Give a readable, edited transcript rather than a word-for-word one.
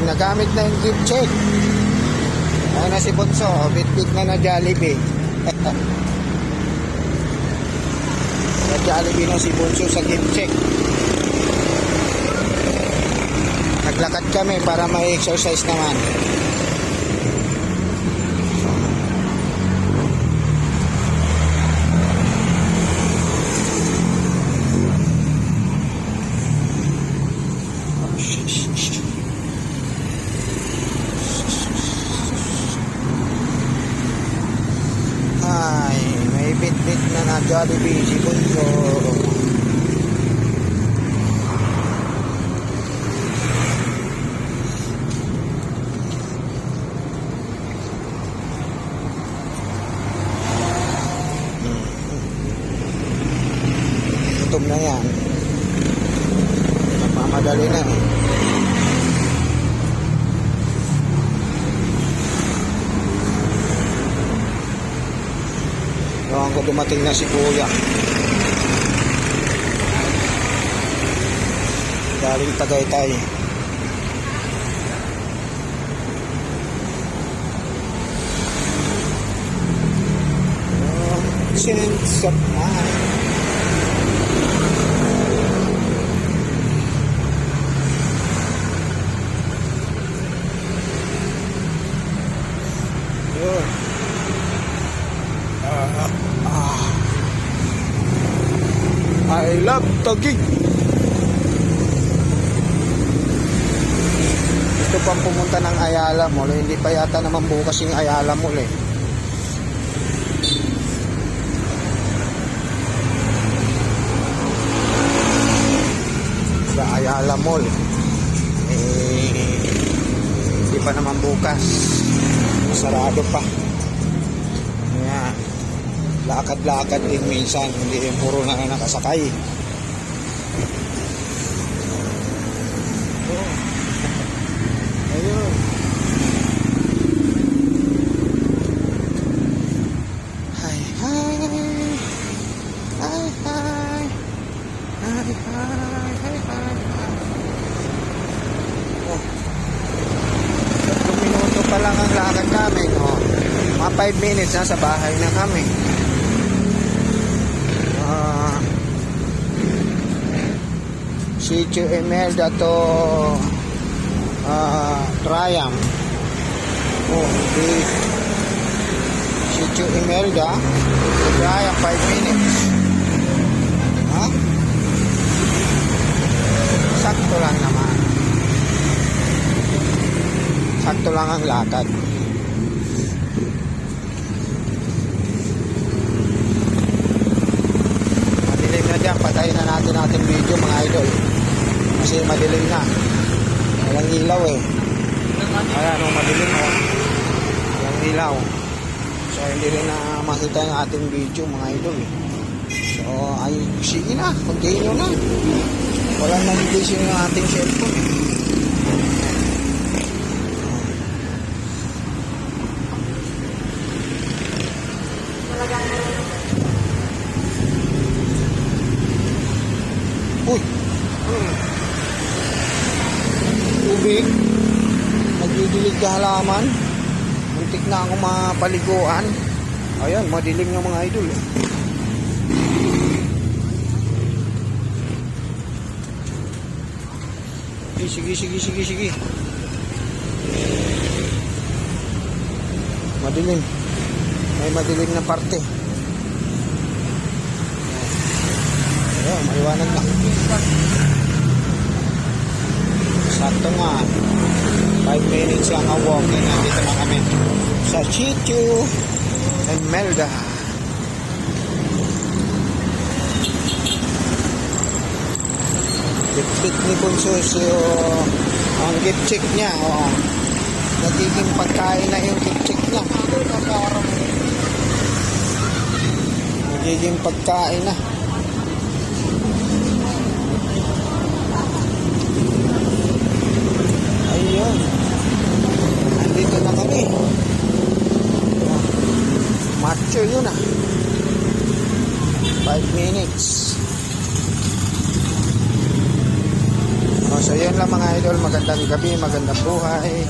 nagamit na yung gift check. Ayun na si Bunso, bit-bit na Jollibee. Sa Jollibee na si Bunso sa gift check. Naglakad kami para may exercise naman. Ay, may bit-bit na Jollibee si Bunso. Gutom na yan. Nagmamadali na eh. Ewan ko dumating na si Kuya. Galing Tagaytay. Sense of mind. I love Taguig. Gusto pang pumunta ng Ayala Mall. Hindi pa yata naman bukas yung Ayala Mall eh. Sa Ayala Mall hindi pa naman bukas. Sarado pa. Ayan. Lakad-lakad din minsan, hindi yung puro na nakasakay. Ayun. Hi, hi. Hi, hi. Hi, hi. Hi, hi. Oh. 3 minuto pa lang ang lakad namin. Oh. Mga 5 minutes na sa bahay na kami. Sitio Imelda to Triumph. Sitio Imelda to Triumph 5 minutes. Ha? Sakto lang naman. Sakto lang ang lakad. Madilim na dyan. Patayin na natin video mga idol. Kasi madilim na. Walang ilaw eh. Ayan o, madilim o. Walang ilaw. So hindi rin na makita yung ating video mga idol eh. So ay, sige na. Continue na. Walang navigation yung ating cellphone eh. Uy! Tubig, nagdidilig ka halaman, muntik na ako mapaliguan. Ayan, madilim ng mga idol eh. Sige. Madilim. May madilim na parte. Ayan, maliwanag na. Sakto nga. 5 minutes lang ang walking. Nandito na kami sa Sitio Imelda. Bit ni Bunso ang gift check niya. Nagiging pagkain na yung gift check niya. Nagiging pagkain na. Ayun. Andito na kami. Macho yun ah. 5 minutes. So yun. yun lang mga idol. Magandang gabi, magandang buhay.